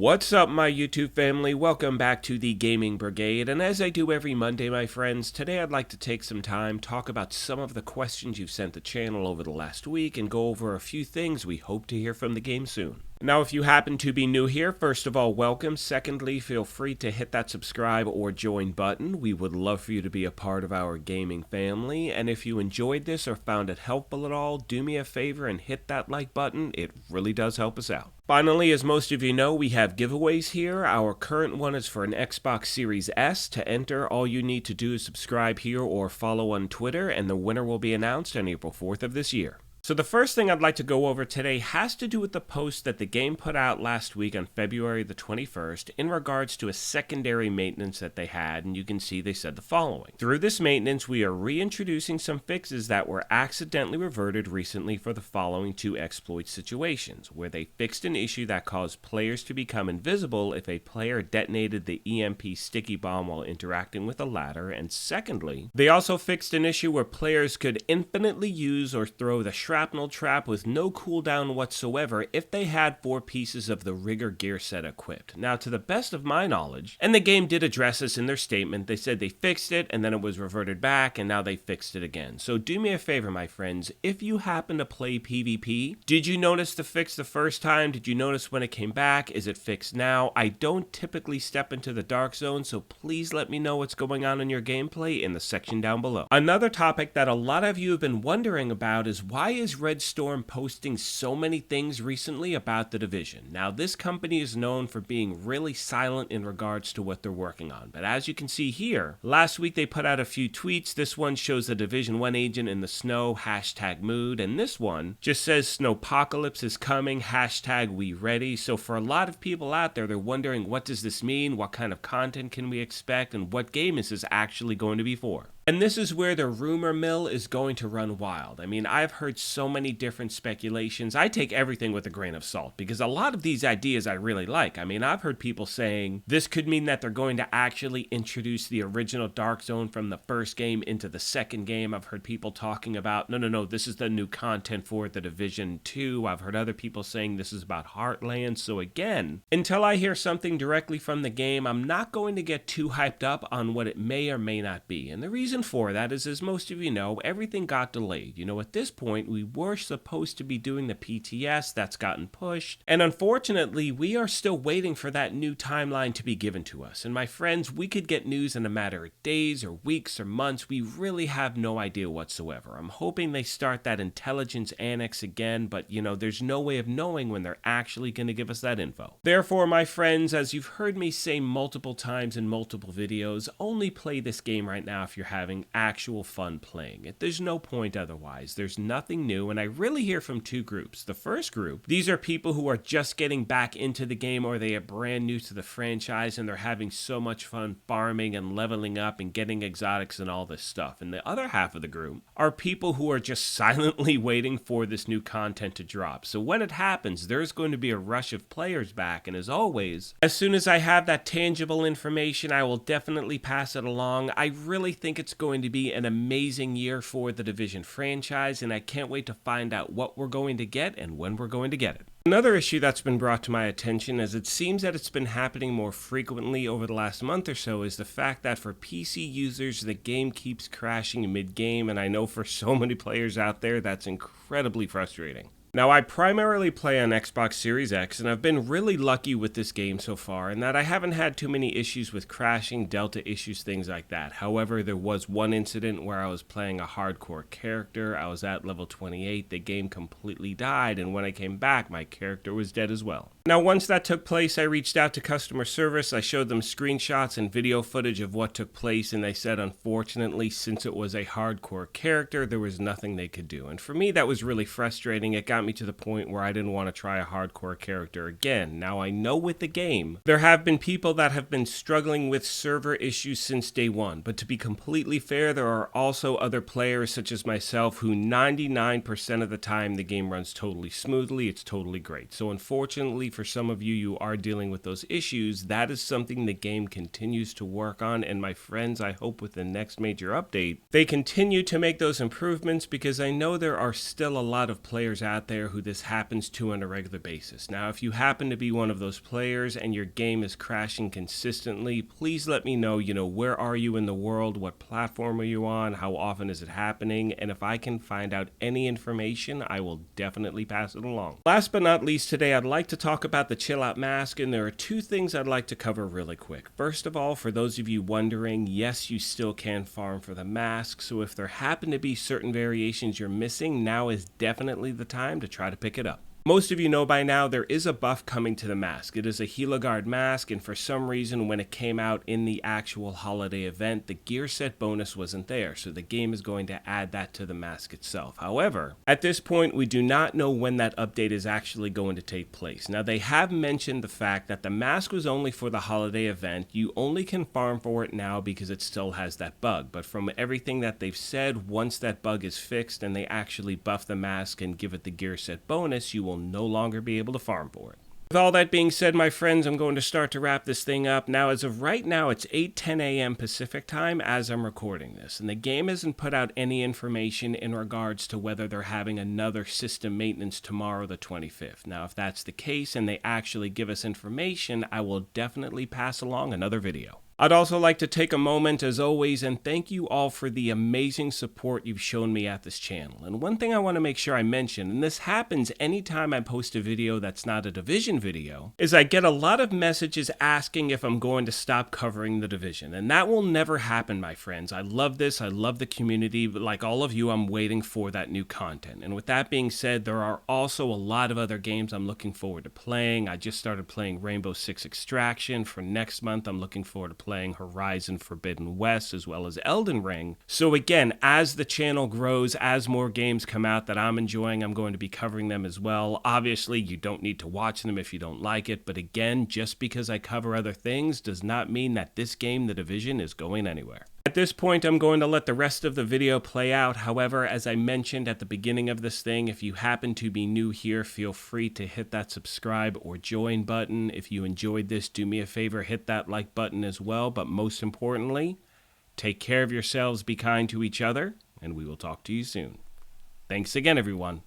What's up, my YouTube family? Welcome back to the Gaming Brigade, and as I do every Monday, my friends, today I'd like to take some time, talk about some of the questions you've sent the channel over the last week, and go over a few things we hope to hear from the game soon. Now, if you happen to be new here, first of all, welcome. Secondly, feel free to hit that subscribe or join button. We would love for you to be a part of our gaming family. And if you enjoyed this or found it helpful at all, do me a favor and hit that like button. It really does help us out. Finally, as most of you know, we have giveaways here. Our current one is for an Xbox Series S. To enter, all you need to do is subscribe here or follow on Twitter, and the winner will be announced on April 4th of this year. So the first thing I'd like to go over today has to do with the post that the game put out last week on February the 21st in regards to a secondary maintenance that they had, and you can see they said the following. Through this maintenance, we are reintroducing some fixes that were accidentally reverted recently for the following two exploit situations, where they fixed an issue that caused players to become invisible if a player detonated the EMP sticky bomb while interacting with a ladder, and secondly, they also fixed an issue where players could infinitely use or throw the shrapnel trap with no cooldown whatsoever if they had 4 pieces of the rigger gear set equipped. Now, to the best of my knowledge, and the game did address this in their statement, they said they fixed it and then it was reverted back and now they fixed it again. So do me a favor, my friends, if you happen to play PvP, did you notice the fix the first time? Did you notice when it came back? Is it fixed now? I don't typically step into the dark zone, so please let me know what's going on in your gameplay in the section down below. Another topic that a lot of you have been wondering about is why is Red Storm posting so many things recently about The Division? Now, this company is known for being really silent in regards to what they're working on, but as you can see here, last week they put out a few tweets. This one shows the Division 1 agent in the snow, #mood, and this one just says snowpocalypse is coming, #we ready. So for a lot of people out there, they're wondering, what does this mean? What kind of content can we expect? And what game is this actually going to be for? And this is where the rumor mill is going to run wild. I mean, I've heard so many different speculations. I take everything with a grain of salt because a lot of these ideas I really like. I mean, I've heard people saying this could mean that they're going to actually introduce the original Dark Zone from the first game into the second game. I've heard people talking about, no, this is the new content for The Division 2. I've heard other people saying this is about Heartland. So again, until I hear something directly from the game, I'm not going to get too hyped up on what it may or may not be. And the reason for that is, as most of you know, everything got delayed. You know, at this point, we were supposed to be doing the PTS, that's gotten pushed, and unfortunately, we are still waiting for that new timeline to be given to us. And my friends, we could get news in a matter of days or weeks or months. We really have no idea whatsoever. I'm hoping they start that intelligence annex again, but you know, there's no way of knowing when they're actually going to give us that info. Therefore, my friends, as you've heard me say multiple times in multiple videos, only play this game right now if you're having actual fun playing it. There's no point otherwise. There's nothing new, and I really hear from two groups. The first group, these are people who are just getting back into the game, or they are brand new to the franchise and they're having so much fun farming and leveling up and getting exotics and all this stuff. And the other half of the group are people who are just silently waiting for this new content to drop. So when it happens, there's going to be a rush of players back, and as always, as soon as I have that tangible information, I will definitely pass it along. I really think it's going to be an amazing year for the Division franchise, and I can't wait to find out what we're going to get and when we're going to get it. Another issue that's been brought to my attention, as it seems that it's been happening more frequently over the last month or so, is the fact that for PC users, the game keeps crashing mid-game, and I know for so many players out there, that's incredibly frustrating. Now, I primarily play on Xbox Series X, and I've been really lucky with this game so far in that I haven't had too many issues with crashing, delta issues, things like that. However, there was one incident where I was playing a hardcore character. I was at level 28, the game completely died, and when I came back, my character was dead as well. Now, once that took place, I reached out to customer service. I showed them screenshots and video footage of what took place, and they said, unfortunately, since it was a hardcore character, there was nothing they could do. And for me, that was really frustrating. It got me to the point where I didn't want to try a hardcore character again. Now, I know with the game, there have been people that have been struggling with server issues since day one, but to be completely fair, there are also other players such as myself who 99% of the time the game runs totally smoothly. It's totally great. So unfortunately, for some of you, you are dealing with those issues. That is something the game continues to work on, and my friends, I hope with the next major update, they continue to make those improvements, because I know there are still a lot of players out there there who this happens to on a regular basis. Now, if you happen to be one of those players and your game is crashing consistently, please let me know, where are you in the world? What platform are you on? How often is it happening? And if I can find out any information, I will definitely pass it along. Last but not least today, I'd like to talk about the Chill Out Mask, and there are two things I'd like to cover really quick. First of all, for those of you wondering, yes, you still can farm for the mask, so if there happen to be certain variations you're missing, now is definitely the time to try to pick it up. Most of you know by now there is a buff coming to the mask. It is a Heliguard mask, and for some reason when it came out in the actual holiday event, the gear set bonus wasn't there, so the game is going to add that to the mask itself. However, at this point we do not know when that update is actually going to take place. Now, they have mentioned the fact that the mask was only for the holiday event. You only can farm for it now because it still has that bug, but from everything that they've said, once that bug is fixed and they actually buff the mask and give it the gear set bonus, you will no longer be able to farm for it. With all that being said, my friends, I'm going to start to wrap this thing up. Now, as of right now, it's 8:10 a.m. Pacific time as I'm recording this, and the game hasn't put out any information in regards to whether they're having another system maintenance tomorrow, the 25th. Now, if that's the case and they actually give us information, I will definitely pass along another video. I'd also like to take a moment, as always, and thank you all for the amazing support you've shown me at this channel. And one thing I want to make sure I mention, and this happens anytime I post a video that's not a Division video, is I get a lot of messages asking if I'm going to stop covering the Division. And that will never happen, my friends. I love this. I love the community. But like all of you, I'm waiting for that new content. And with that being said, there are also a lot of other games I'm looking forward to playing. I just started playing Rainbow Six Extraction. For next month, I'm looking forward to playing Horizon Forbidden West as well as Elden Ring. So again, as the channel grows, as more games come out that I'm enjoying, I'm going to be covering them as well. Obviously, you don't need to watch them if you don't like it, but again, just because I cover other things does not mean that this game, The Division, is going anywhere. At this point, I'm going to let the rest of the video play out. However, as I mentioned at the beginning of this thing, if you happen to be new here, feel free to hit that subscribe or join button. If you enjoyed this, do me a favor, hit that like button as well. But most importantly, take care of yourselves, be kind to each other, and we will talk to you soon. Thanks again, everyone.